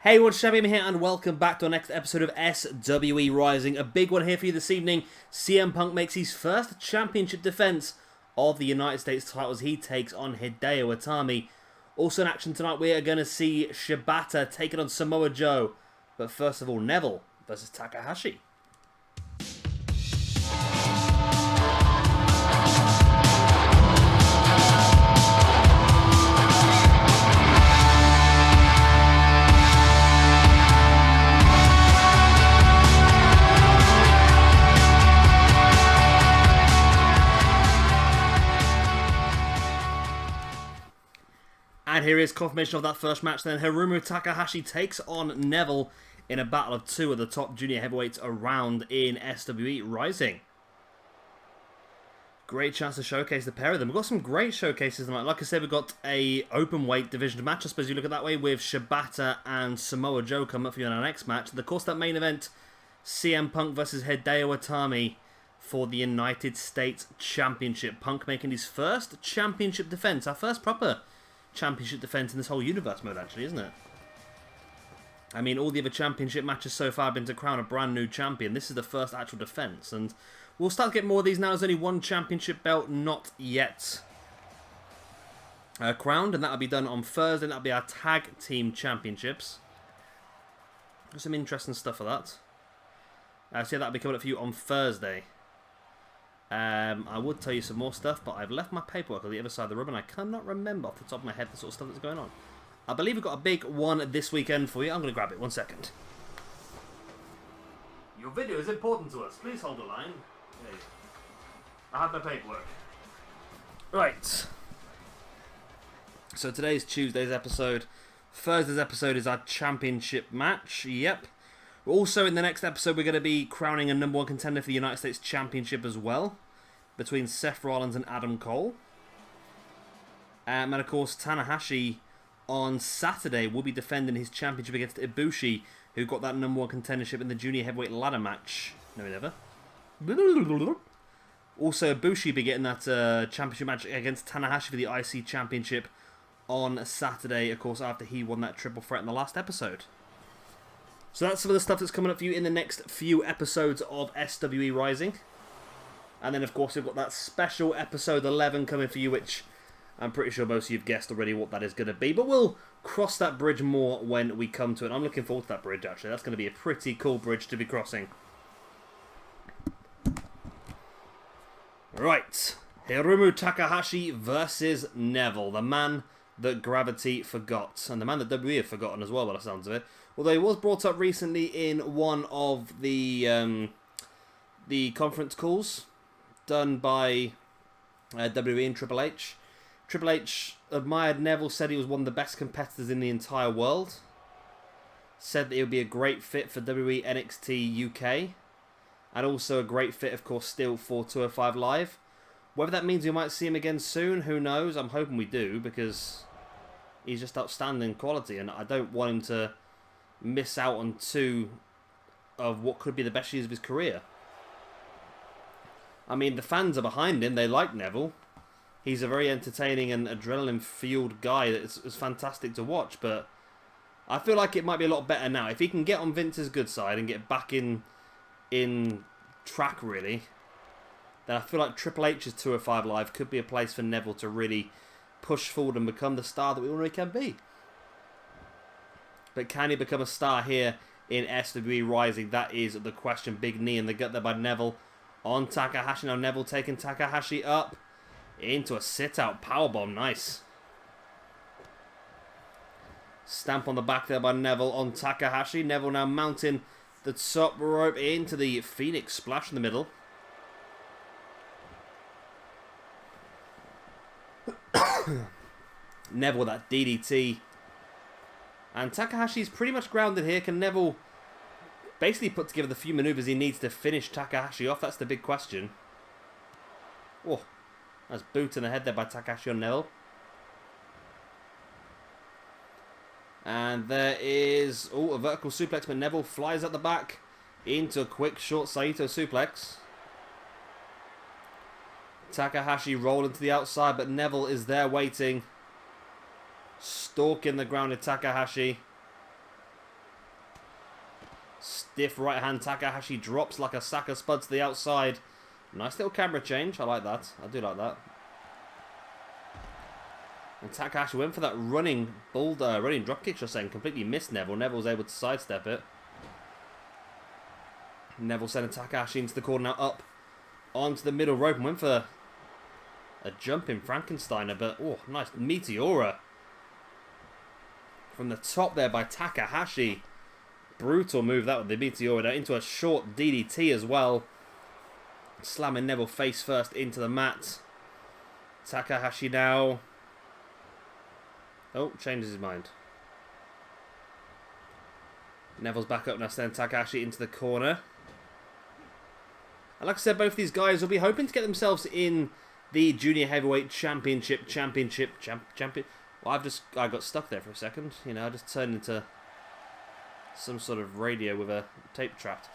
Hey, what's up, here, and welcome back to our next episode of SWE Rising. A big one here for you this evening. CM Punk makes his first championship defense of the United States title as he takes on Hideo Itami. Also in action tonight, we are going to see Shibata taking on Samoa Joe. But first of all, Neville versus Takahashi. And here is confirmation of that first match then. Hiromu Takahashi takes on Neville in a battle of two of the top junior heavyweights around in SWE Rising. Great chance to showcase the pair of them. We've got some great showcases tonight. Like I said, we've got a open weight division match, I suppose you look at it that way, with Shibata and Samoa Joe coming up for you in our next match. Of course, that main event, CM Punk versus Hideo Itami for the United States Championship. Punk making his first championship defense, our first proper championship defense in this whole universe mode, actually, isn't it? I mean, all the other championship matches so far have been to crown a brand new champion. This is the first actual defense, and we'll start to get more of these now. There's only one championship belt not yet crowned, and that'll be done on Thursday, and that'll be our tag team championships. Got some interesting stuff for that. So yeah, that'll be coming up for you on Thursday. I would tell you some more stuff, but I've left my paperwork on the other side of the room and I cannot remember off the top of my head the sort of stuff that's going on. I believe we've got a big one this weekend for you. I'm going to grab it. 1 second. Your video is important to us. Please hold the line. There you go. I have my paperwork. Right. So today's Tuesday's episode. Thursday's episode is our championship match. Yep. Also, in the next episode, we're going to be crowning a number one contender for the United States Championship as well, between Seth Rollins and Adam Cole. And of course, Tanahashi on Saturday will be defending his championship against Ibushi, who got that number one contendership in the junior heavyweight ladder match. No, he never. Also, Ibushi will be getting that championship match against Tanahashi for the IC Championship on Saturday, of course, after he won that triple threat in the last episode. So that's some of the stuff that's coming up for you in the next few episodes of SWE Rising. And then, of course, we've got that special episode 11 coming for you, which I'm pretty sure most of you have guessed already what that is going to be. But we'll cross that bridge more when we come to it. I'm looking forward to that bridge, actually. That's going to be a pretty cool bridge to be crossing. Right. Hiromu Takahashi versus Neville, the man that Gravity forgot. And the man that WWE have forgotten as well, by the sounds of it. Although he was brought up recently in one of the conference calls done by WWE and Triple H. Triple H admired Neville, said he was one of the best competitors in the entire world. Said that he would be a great fit for WWE NXT UK. And also a great fit, of course, still for 205 Live. Whether that means we might see him again soon, who knows? I'm hoping we do, because he's just outstanding quality, and I don't want him to miss out on two of what could be the best years of his career. I mean, the fans are behind him. They like Neville. He's a very entertaining and adrenaline-fueled guy that's fantastic to watch, but I feel like it might be a lot better now. If he can get on Vince's good side and get back in track, really, then I feel like Triple H's 205 Live could be a place for Neville to really push forward and become the star that we all know he can be. But can he become a star here in SWE Rising? That is the question. Big knee in the gut there by Neville on Takahashi. Now Neville taking Takahashi up into a sit-out powerbomb. Nice. Stamp on the back there by Neville on Takahashi. Neville now mounting the top rope into the Phoenix Splash in the middle. Neville with that DDT. And Takahashi's pretty much grounded here. Can Neville basically put together the few maneuvers he needs to finish Takahashi off? That's the big question. Oh, that's boot in the head there by Takahashi on Neville. And there is a vertical suplex, but Neville flies at the back into a quick short Saito suplex. Takahashi rolling to the outside, but Neville is there waiting. Stalking the grounded Takahashi. stiff right hand. Takahashi drops like a sack of spud to the outside. Nice little camera change. I like that. I do like that. And Takahashi went for that running dropkick, just saying. Completely missed Neville. Neville was able to sidestep it. Neville sending Takahashi into the corner now, up onto the middle rope, and went for a jumping Frankensteiner, but oh, nice Meteora from the top there by Takahashi. Brutal move that with the Meteora there, into a short DDT as well, slamming Neville face first into the mat. Takahashi now, oh, changes his mind. Neville's back up now, sending Takahashi into the corner. And like I said, both these guys will be hoping to get themselves in the Junior Heavyweight Championship. Well, I got stuck there for a second. You know, I just turned into some sort of radio with a tape trapped.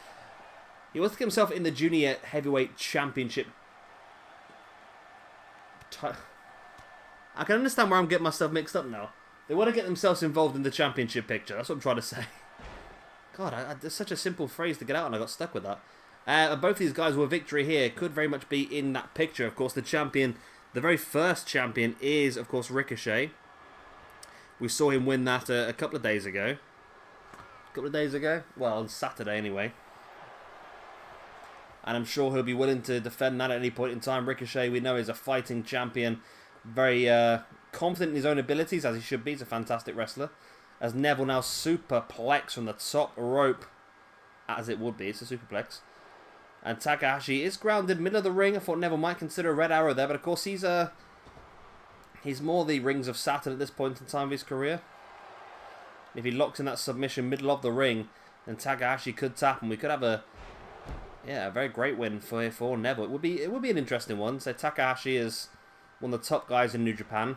He wants to get himself in the Junior Heavyweight Championship. I can understand where I'm getting myself mixed up now. They want to get themselves involved in the championship picture. That's what I'm trying to say. God, it's such a simple phrase to get out, and I got stuck with that. Both these guys with victory here could very much be in that picture. Of course, the champion, the very first champion, is, of course, Ricochet. We saw him win that a couple of days ago. Well, on Saturday anyway. And I'm sure he'll be willing to defend that at any point in time. Ricochet, we know, is a fighting champion. Very confident in his own abilities, as he should be. He's a fantastic wrestler. As Neville now superplex from the top rope. As it would be, it's a superplex. And Takahashi is grounded middle of the ring. I thought Neville might consider a red arrow there, but of course he's more the rings of Saturn at this point in time of his career. If he locks in that submission middle of the ring, then Takahashi could tap, and we could have a very great win for Neville. It would be an interesting one. So Takahashi is one of the top guys in New Japan.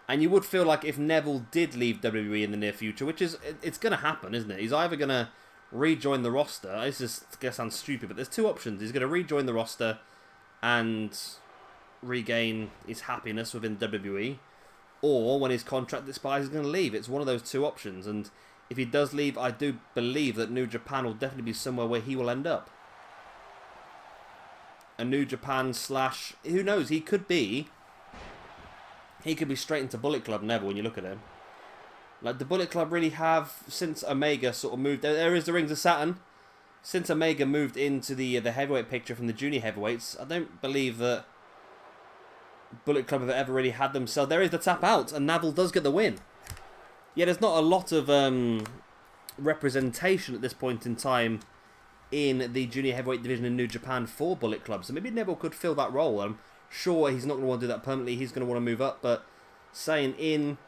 And you would feel like if Neville did leave WWE in the near future, which is, it's going to happen, isn't it? He's either going to rejoin the roster. This is going to sound stupid, but there's two options. He's going to rejoin the roster and regain his happiness within WWE, or when his contract expires, he's going to leave. It's one of those two options, and if he does leave, I do believe that New Japan will definitely be somewhere where he will end up. A New Japan / who knows, he could be straight into Bullet Club, Neville, when you look at him. Like, the Bullet Club really have, since Omega sort of moved, there is the Rings of Saturn. Since Omega moved into the heavyweight picture from the junior heavyweights, I don't believe that Bullet Club have ever really had themselves. There is the tap out, and Neville does get the win. Yeah, there's not a lot of representation at this point in time in the junior heavyweight division in New Japan for Bullet Club, so maybe Neville could fill that role. I'm sure he's not going to want to do that permanently. He's going to want to move up, but saying in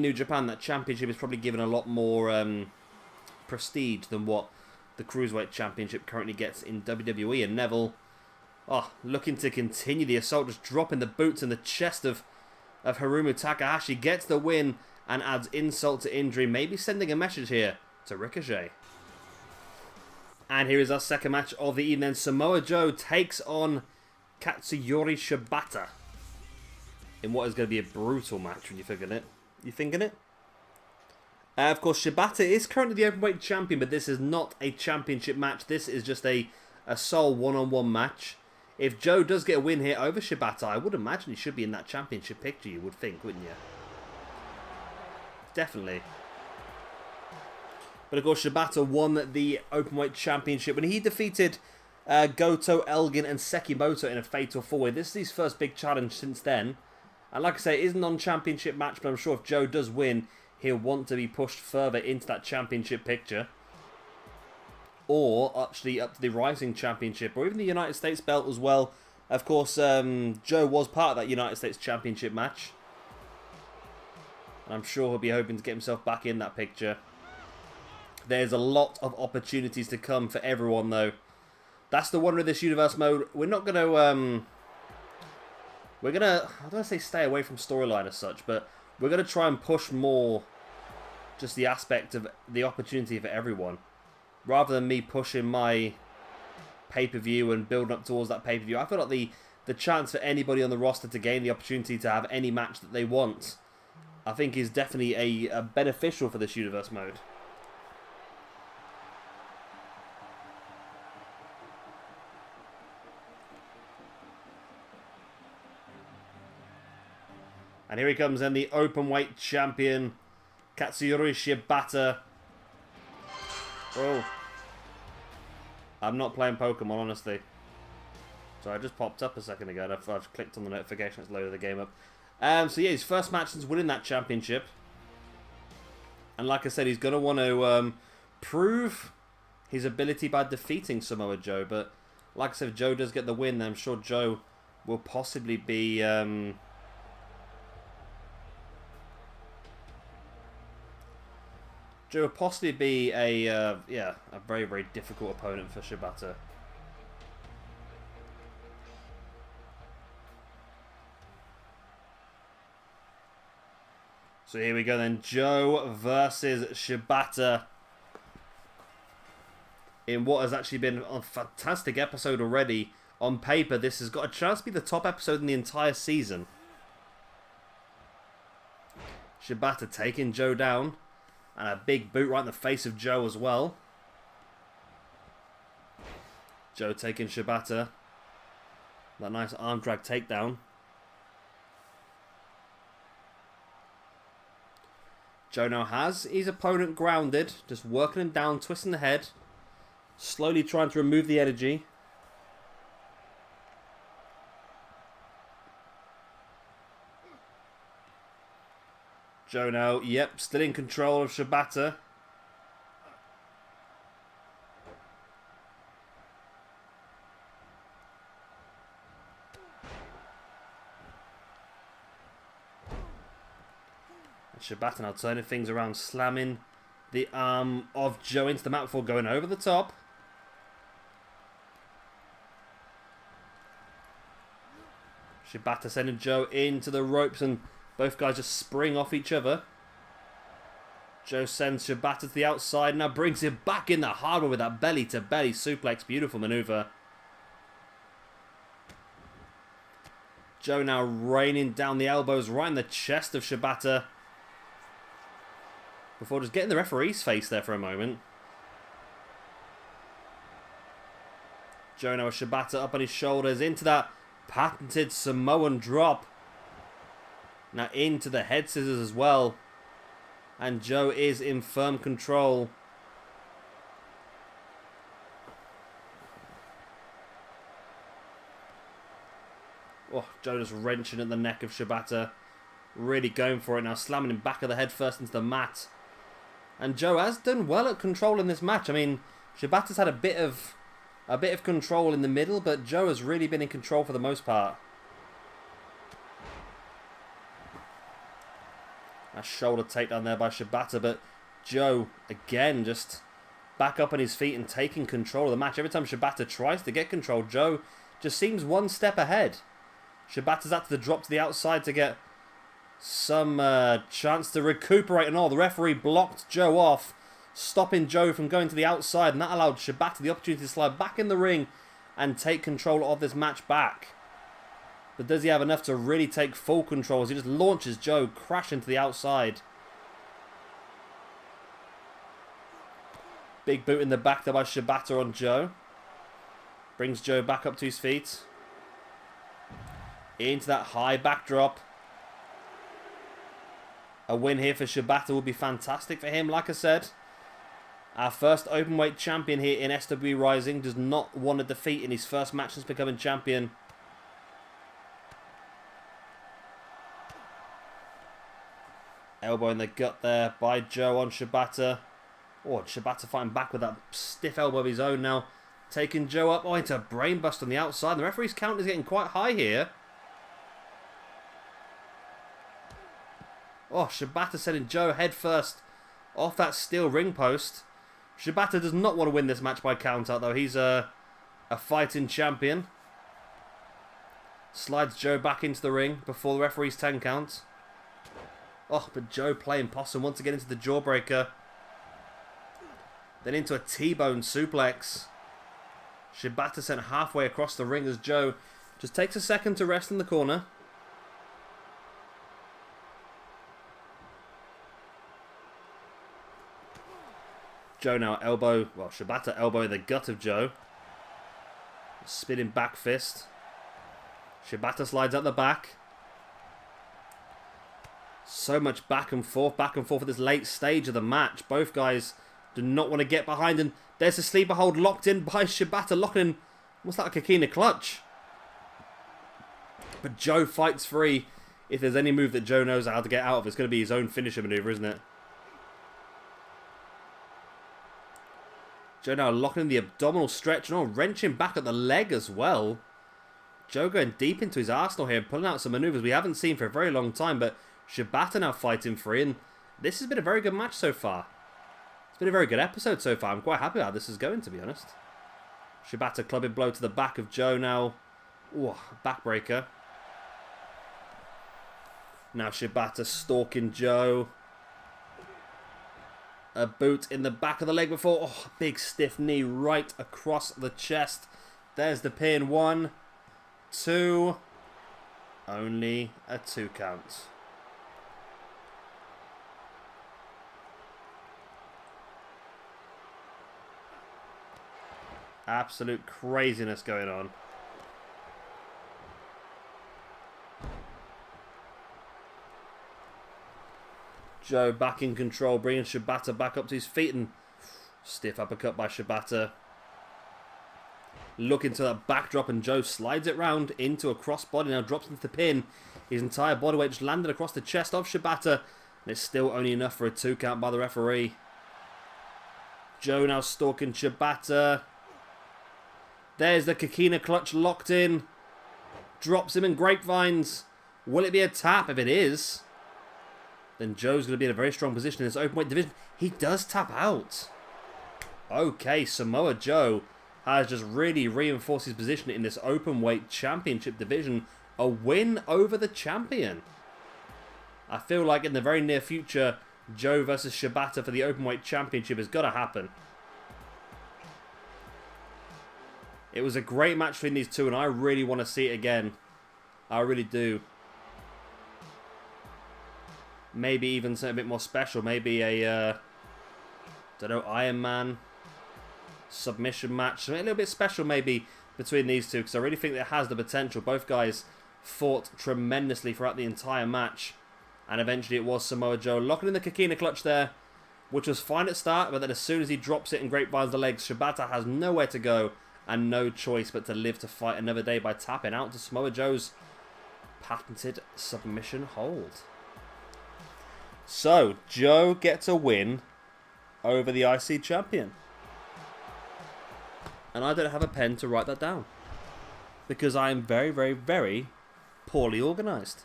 New Japan, that championship is probably given a lot more prestige than what the Cruiserweight Championship currently gets in WWE. And Neville, looking to continue the assault, just dropping the boots in the chest of Hiromu. Takahashi gets the win and adds insult to injury, maybe sending a message here to Ricochet. And here is our second match of the evening. Samoa Joe takes on Katsuyori Shibata in what is going to be a brutal match when you're thinking it. You thinking it? Of course, Shibata is currently the openweight champion, but this is not a championship match. This is just a sole one-on-one match. If Joe does get a win here over Shibata, I would imagine he should be in that championship picture, you would think, wouldn't you? Definitely. But of course, Shibata won the openweight championship when he defeated Goto, Elgin, and Sekimoto in a fatal four-way. This is his first big challenge since then. And like I say, it is a non-championship match, but I'm sure if Joe does win, he'll want to be pushed further into that championship picture. Or actually up to the Rising Championship, or even the United States belt as well. Of course, Joe was part of that United States Championship match. And I'm sure he'll be hoping to get himself back in that picture. There's a lot of opportunities to come for everyone, though. That's the wonder of this universe mode. We're not going to... I don't want to say stay away from storyline as such, but we're going to try and push more just the aspect of the opportunity for everyone. Rather than me pushing my pay-per-view and building up towards that pay-per-view, I feel like the chance for anybody on the roster to gain the opportunity to have any match that they want, I think is definitely a beneficial for this universe mode. And here he comes then, the openweight champion, Katsuyori Shibata. Oh. I'm not playing Pokemon, honestly. So I just popped up a second ago. I've clicked on the notification. It's loaded the game up. So yeah, his first match since winning that championship. And like I said, he's going to want to prove his ability by defeating Samoa Joe. But like I said, if Joe does get the win, then I'm sure Joe will possibly be... Joe will possibly be a very, very difficult opponent for Shibata. So here we go then, Joe versus Shibata. In what has actually been a fantastic episode already. On paper, this has got a chance to be the top episode in the entire season. Shibata taking Joe down. And a big boot right in the face of Joe as well. Joe taking Shibata. That nice arm drag takedown. Joe now has his opponent grounded. Just working him down, twisting the head. Slowly trying to remove the energy. Joe now, yep, still in control of Shibata. And Shibata now turning things around, slamming the arm of Joe into the mat before going over the top. Shibata sending Joe into the ropes and both guys just spring off each other. Joe sends Shibata to the outside. Now brings him back in the hardware with that belly-to-belly suplex. Beautiful maneuver. Joe now raining down the elbows right in the chest of Shibata. Before just getting the referee's face there for a moment. Joe now with Shibata up on his shoulders into that patented Samoan drop. Now into the head scissors as well. And Joe is in firm control. Oh, Joe just wrenching at the neck of Shibata. Really going for it now. Slamming him back of the head first into the mat. And Joe has done well at controlling this match. I mean, Shibata's had a bit of control in the middle, but Joe has really been in control for the most part. A shoulder takedown there by Shibata, but Joe, again, just back up on his feet and taking control of the match. Every time Shibata tries to get control, Joe just seems one step ahead. Shibata's had to drop to the outside to get some chance to recuperate and all. The referee blocked Joe off, stopping Joe from going to the outside, and that allowed Shibata the opportunity to slide back in the ring and take control of this match back. But does he have enough to really take full control as he just launches Joe crashing to the outside? Big boot in the back there by Shibata on Joe. Brings Joe back up to his feet. Into that high backdrop. A win here for Shibata would be fantastic for him. Like I said, our first openweight champion here in SWE Rising does not want a defeat in his first match since becoming champion. Elbow in the gut there by Joe on Shibata. Oh, Shibata fighting back with that stiff elbow of his own now. Taking Joe up. Oh, into a brainbuster on the outside. The referee's count is getting quite high here. Oh, Shibata sending Joe head first off that steel ring post. Shibata does not want to win this match by count out though. He's a fighting champion. Slides Joe back into the ring before the referee's 10 count. Oh, but Joe playing possum wants to get into the jawbreaker. Then into a T-bone suplex. Shibata sent halfway across the ring as Joe just takes a second to rest in the corner. Joe now Shibata elbowing the gut of Joe. Spinning back fist. Shibata slides out the back. So much back and forth at this late stage of the match. Both guys do not want to get behind, and there's a sleeper hold locked in by Shibata, locking in almost like a Kikina clutch. But Joe fights free. If there's any move that Joe knows how to get out of, it's going to be his own finisher maneuver, isn't it? Joe now locking in the abdominal stretch and wrenching back at the leg as well. Joe going deep into his arsenal here, pulling out some maneuvers we haven't seen for a very long time, but Shibata now fighting free, and this has been a very good match so far. It's been a very good episode so far. I'm quite happy how this is going, to be honest. Shibata clubbing blow to the back of Joe now. Ooh, backbreaker. Now Shibata stalking Joe. A boot in the back of the leg before. Oh, big stiff knee right across the chest. There's the pin. 1, 2. Only a 2 count. Absolute craziness going on. Joe back in control, bringing Shibata back up to his feet, and stiff uppercut by Shibata. Looking to that backdrop, and Joe slides it round into a crossbody, now drops into the pin. His entire bodyweight just landed across the chest of Shibata, and it's still only enough for a 2 count by the referee. Joe now stalking Shibata. There's the Kikina clutch locked in. Drops him in grapevines. Will it be a tap? If it is, then Joe's going to be in a very strong position in this openweight division. He does tap out. Okay, Samoa Joe has just really reinforced his position in this openweight championship division. A win over the champion. I feel like in the very near future, Joe versus Shibata for the openweight championship has got to happen. It was a great match between these two, and I really want to see it again. I really do. Maybe even something a bit more special. Maybe a, don't know, Iron Man submission match. Something a little bit special maybe between these two, because I really think it has the potential. Both guys fought tremendously throughout the entire match. And eventually it was Samoa Joe locking in the Kikina clutch there, which was fine at start, but then as soon as he drops it and grapevines the legs, Shibata has nowhere to go and no choice but to live to fight another day by tapping out to Samoa Joe's patented submission hold. So, Joe gets a win over the IC champion. And I don't have a pen to write that down, because I am very, very, very poorly organised.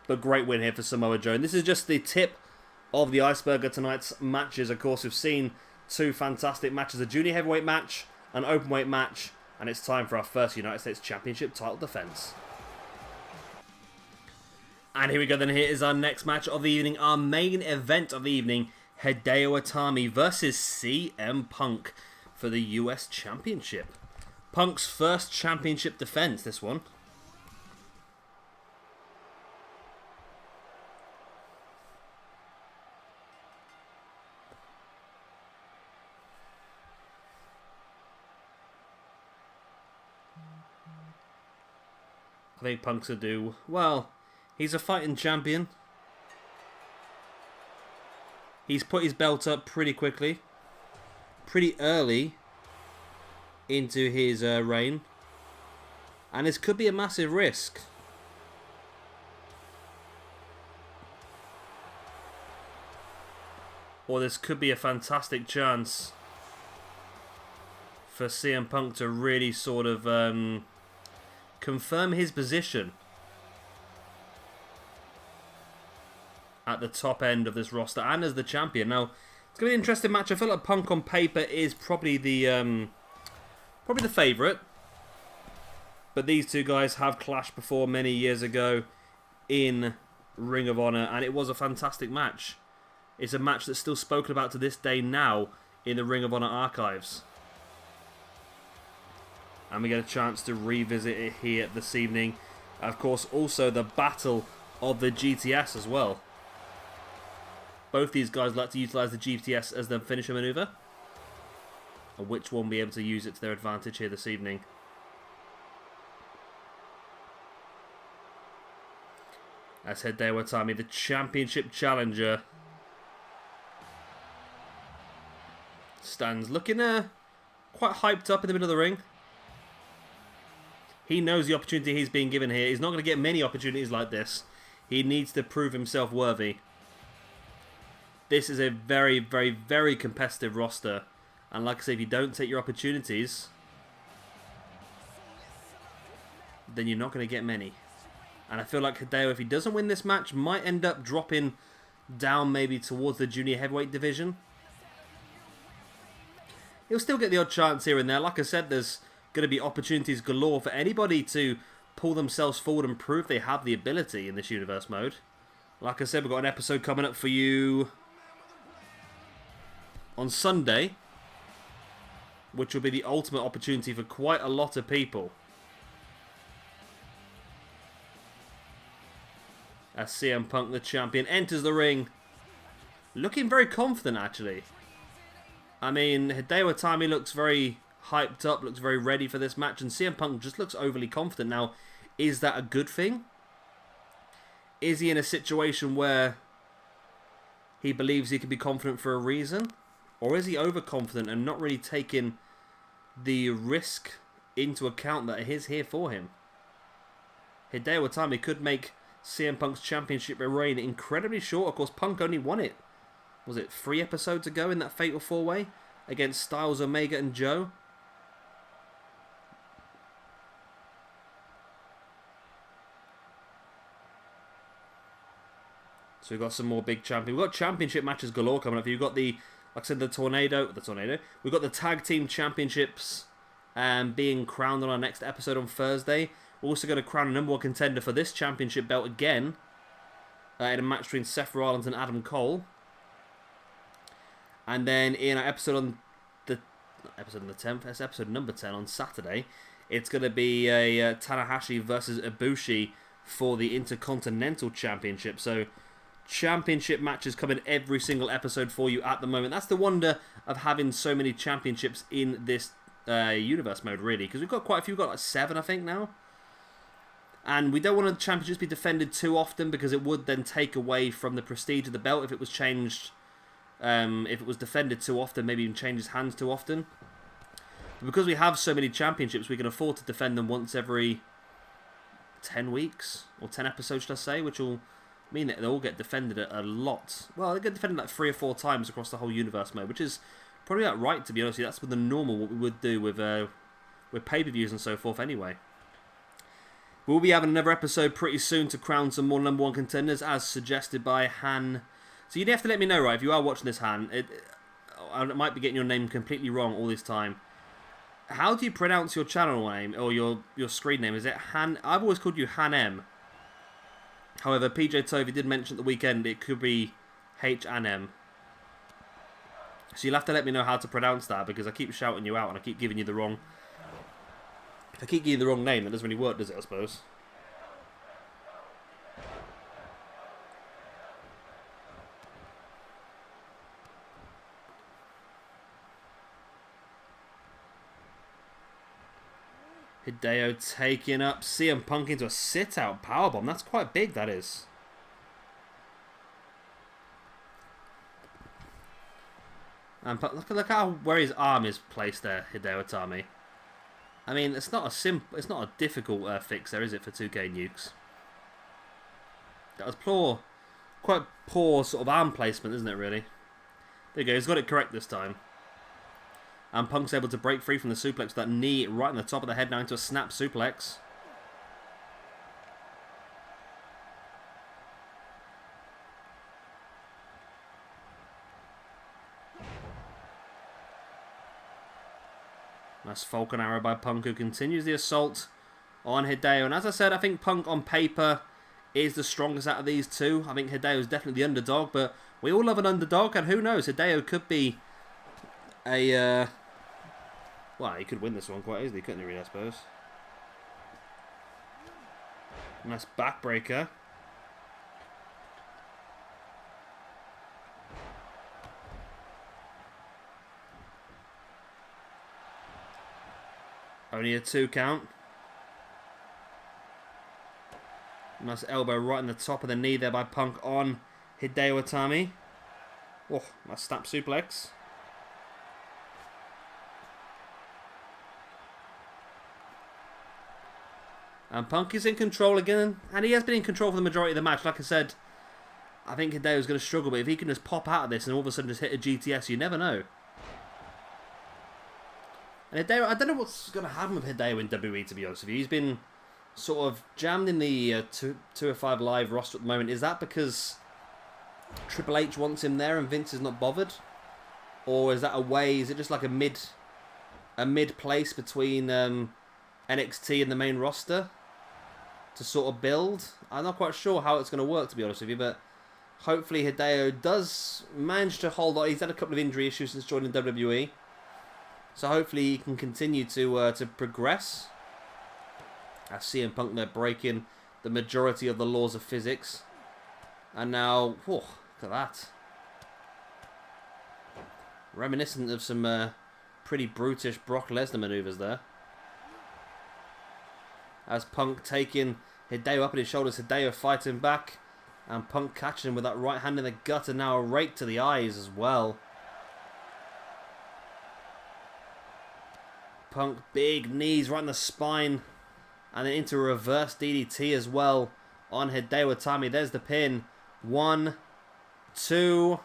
But great win here for Samoa Joe. And this is just the tip of the iceberg of tonight's matches. Of course, we've seen 2 fantastic matches. A junior heavyweight match, an openweight match, and it's time for our first United States Championship title defense. And here we go then. Here is our next match of the evening. Our main event of the evening. Hideo Itami versus CM Punk for the US Championship. Punk's first championship defense, this one. I think Punk's will do well. He's a fighting champion. He's put his belt up pretty quickly. Pretty early into his reign. And this could be a massive risk. Or this could be a fantastic chance for CM Punk to really sort of confirm his position at the top end of this roster and as the champion. Now, it's going to be an interesting match. I feel like Punk on paper is probably the favourite. But these two guys have clashed before many years ago in Ring of Honor, and it was a fantastic match. It's a match that's still spoken about to this day now in the Ring of Honor archives. And we get a chance to revisit it here this evening. Of course, also the Battle of the GTS as well. Both these guys like to utilise the GTS as their finisher manoeuvre. And which one will be able to use it to their advantage here this evening? As Hideo Itami, the championship challenger, stands looking quite hyped up in the middle of the ring. He knows the opportunity he's being given here. He's not going to get many opportunities like this. He needs to prove himself worthy. This is a very, very, very competitive roster. And like I say, if you don't take your opportunities, then you're not going to get many. And I feel like Hideo, if he doesn't win this match, might end up dropping down maybe towards the junior heavyweight division. He'll still get the odd chance here and there. Like I said, there's going to be opportunities galore for anybody to pull themselves forward and prove they have the ability in this universe mode. Like I said, we've got an episode coming up for you on Sunday, which will be the ultimate opportunity for quite a lot of people. As CM Punk, the champion, enters the ring, looking very confident, actually. I mean, Hideo Itami looks very hyped up, looks very ready for this match, and CM Punk just looks overly confident. Now, is that a good thing? Is he in a situation where he believes he can be confident for a reason? Or is he overconfident and not really taking the risk into account that is here for him? Hideo Itami could make CM Punk's championship reign incredibly short. Of course, Punk only won it, was it 3 episodes ago in that Fatal 4-Way against Styles, Omega and Joe? So we've got some more big champions. We've got championship matches galore coming up. You've got the, like I said, the tornado. We've got the tag team championships being crowned on our next episode on Thursday. We're also going to crown a number 1 contender for this championship belt again in a match between Seth Rollins and Adam Cole. And then in our episode on the 10th, that's episode number 10 on Saturday, it's going to be a Tanahashi versus Ibushi for the Intercontinental Championship. So championship matches coming every single episode for you at the moment. That's the wonder of having so many championships in this universe mode, really, because we've got quite a few. We've got like 7, I think, now. And we don't want the championships to be defended too often, because it would then take away from the prestige of the belt if it was changed. If it was defended too often, maybe even changes hands too often. But because we have so many championships, we can afford to defend them once every 10 weeks, or 10 episodes, should I say, which will mean that they'll all get defended a lot. Well, they get defended like 3 or 4 times across the whole universe mode, which is probably about right, to be honest with you. That's with the normal, what we would do with pay-per-views and so forth anyway. We'll be having another episode pretty soon to crown some more number 1 contenders, as suggested by Han. So you'd have to let me know, right, if you are watching this, Han. I might be getting your name completely wrong all this time. How do you pronounce your channel name, or your screen name? Is it Han? I've always called you Han M. However, PJ Tovey did mention at the weekend it could be H and M. So you'll have to let me know how to pronounce that, because I keep shouting you out and I keep giving you the wrong... If I keep giving you the wrong name, that doesn't really work, does it, I suppose? Hideo taking up CM Punk into a sit-out powerbomb. That's quite big, that is. And look how where his arm is placed there, Hideo Itami. I mean, it's not a difficult fix there, is it, for 2K nukes? That was quite poor sort of arm placement, isn't it, really? There you go, he's got it correct this time. And Punk's able to break free from the suplex with that knee right on the top of the head now into a snap suplex. Nice Falcon Arrow by Punk, who continues the assault on Hideo. And as I said, I think Punk on paper is the strongest out of these two. I think Hideo is definitely the underdog, but we all love an underdog, and who knows, Hideo could be a... well, he could win this one quite easily, couldn't he, really, I suppose? Nice backbreaker. Only a 2 count. Nice elbow right in the top of the knee there by Punk on Hideo Itami. Oh, nice snap suplex. And Punk is in control again, and he has been in control for the majority of the match. Like I said, I think Hideo's going to struggle, but if he can just pop out of this and all of a sudden just hit a GTS, you never know. And Hideo, I don't know what's going to happen with Hideo in WWE, to be honest with you. He's been sort of jammed in the 205 Live roster at the moment. Is that because Triple H wants him there and Vince is not bothered? Or is that a way, is it just like a mid place between NXT and the main roster to sort of build? I'm not quite sure how it's going to work, to be honest with you, but hopefully Hideo does manage to hold on. He's had a couple of injury issues since joining WWE, so hopefully he can continue to progress. I see CM Punk there breaking the majority of the laws of physics. And now, whoa, look at that. Reminiscent of some pretty brutish Brock Lesnar maneuvers there. As Punk taking Hideo up on his shoulders, Hideo fighting back. And Punk catching him with that right hand in the gut, and now a rake to the eyes as well. Punk, big knees right in the spine. And then into a reverse DDT as well on Hideo Itami. There's the pin. 1, 2.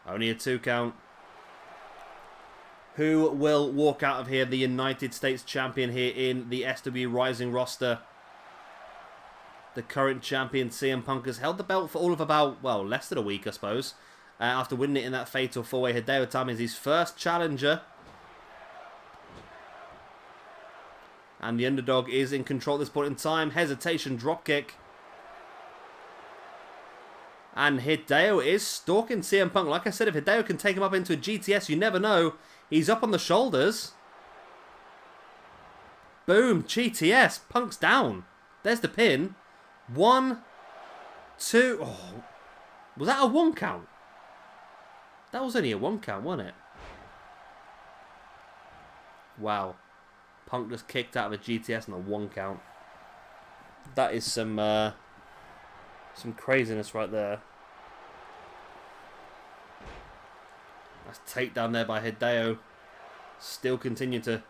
Only a 2 count. Who will walk out of here the United States champion here in the SWE Rising roster? The current champion CM Punk has held the belt for all of about, well, less than a week, I suppose. After winning it in that fatal 4-way, Hideo Itami is his first challenger. And the underdog is in control at this point in time. Hesitation, dropkick. And Hideo is stalking CM Punk. Like I said, if Hideo can take him up into a GTS, you never know. He's up on the shoulders. Boom, GTS. Punk's down. There's the pin. 1, 2. Oh, was that a 1 count? That was only a 1 count, wasn't it? Wow. Punk just kicked out of a GTS on a 1 count. That is some craziness right there. That's takedown there by Hideo. Still continue to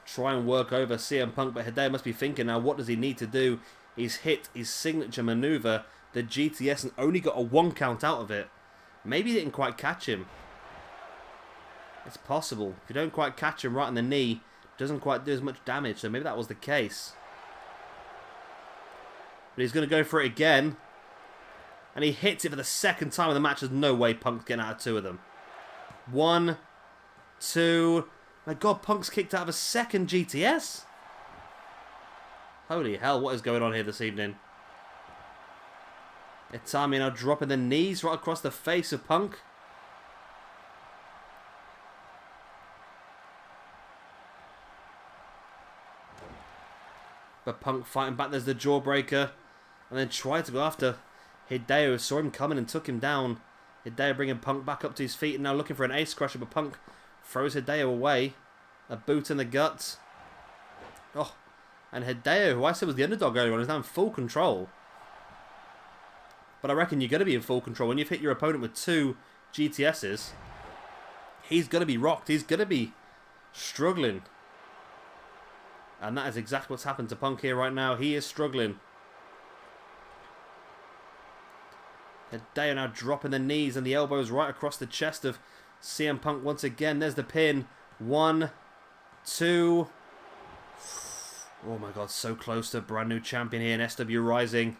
try and work over CM Punk, but Hideo must be thinking now, what does he need to do? He's hit his signature maneuver, the GTS, and only got a 1 count out of it. Maybe he didn't quite catch him. It's possible. If you don't quite catch him right on the knee, doesn't quite do as much damage, so maybe that was the case. But he's going to go for it again. And he hits it for the second time in the match. There's no way Punk's getting out of 2 of them. 1, 2. My God, Punk's kicked out of a second GTS. Holy hell, what is going on here this evening? Itami now dropping the knees right across the face of Punk. But Punk fighting back. There's the jawbreaker. And then tried to go after Hideo. Saw him coming and took him down. Hideo bringing Punk back up to his feet and now looking for an ace crusher. But Punk throws Hideo away. A boot in the gut. Oh. And Hideo, who I said was the underdog earlier on, is now in full control. But I reckon you're going to be in full control. When you've hit your opponent with 2 GTSs, he's going to be rocked. He's going to be struggling. And that is exactly what's happened to Punk here right now. He is struggling. Hideo now dropping the knees and the elbows right across the chest of CM Punk once again. There's the pin. 1, 2. Oh my God, so close to a brand new champion here in SW Rising.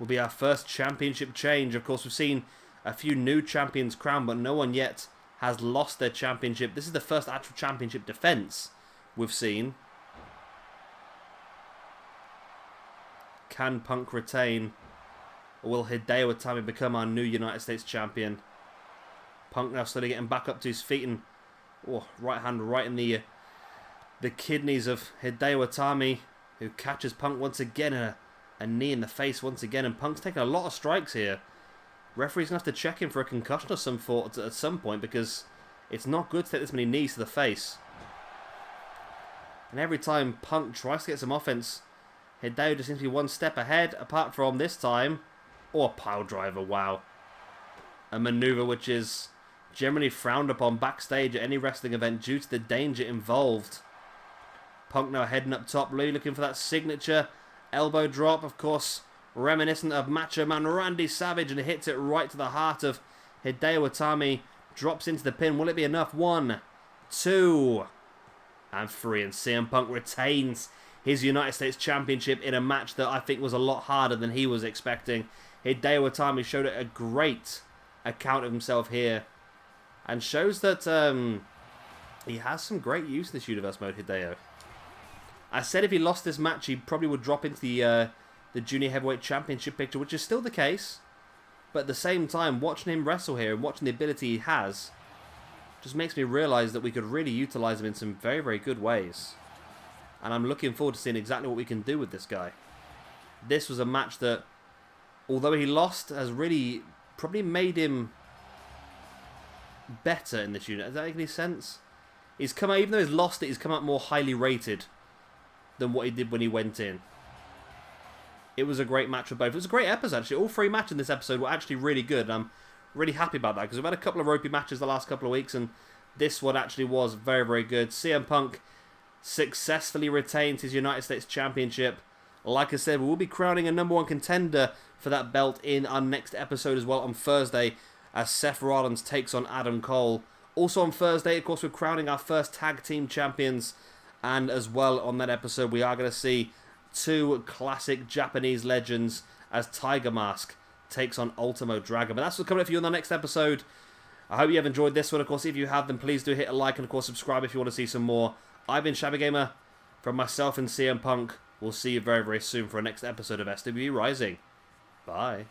Will be our first championship change. Of course, we've seen a few new champions crowned, but no one yet has lost their championship. This is the first actual championship defense we've seen. Can Punk retain? Or will Hideo Itami become our new United States champion? Punk now slowly getting back up to his feet and right hand right in the kidneys of Hideo Itami, who catches Punk once again, a knee in the face once again, and Punk's taking a lot of strikes here. Referee's going to have to check him for a concussion of some sort at some point, because it's not good to take this many knees to the face. And every time Punk tries to get some offense, Hideo just seems to be one step ahead, apart from this time. Or a pile driver, wow. A maneuver which is generally frowned upon backstage at any wrestling event due to the danger involved. Punk now heading up top, looking for that signature elbow drop, of course, reminiscent of Macho Man Randy Savage, and hits it right to the heart of Hideo Itami. Drops into the pin. Will it be enough? 1, 2, and 3. And CM Punk retains his United States Championship in a match that I think was a lot harder than he was expecting. Hideo Itami showed a great account of himself here, and shows that he has some great use of this universe mode, Hideo. I said if he lost this match, he probably would drop into the Junior Heavyweight Championship picture, which is still the case. But at the same time, watching him wrestle here and watching the ability he has just makes me realise that we could really utilise him in some very, very good ways. And I'm looking forward to seeing exactly what we can do with this guy. This was a match that, although he lost, has really probably made him better in this unit. Does that make any sense? He's come out, even though he's lost it, he's come out more highly rated than what he did when he went in. It was a great match for both. It was a great episode, actually. All 3 matches in this episode were actually really good. And I'm really happy about that, because we've had a couple of ropey matches the last couple of weeks, and this one actually was very, very good. CM Punk successfully retains his United States Championship. Like I said, we will be crowning a #1 contender for that belt in our next episode as well on Thursday, as Seth Rollins takes on Adam Cole. Also on Thursday, of course, we're crowning our first tag team champions. And as well on that episode, we are going to see 2 classic Japanese legends as Tiger Mask takes on Ultimo Dragon. But that's what's coming up for you on the next episode. I hope you have enjoyed this one. Of course, if you have, then please do hit a like and, of course, subscribe if you want to see some more. I've been Shabby Gamer. From myself and CM Punk, we'll see you very, very soon for our next episode of SWE Rising. Bye.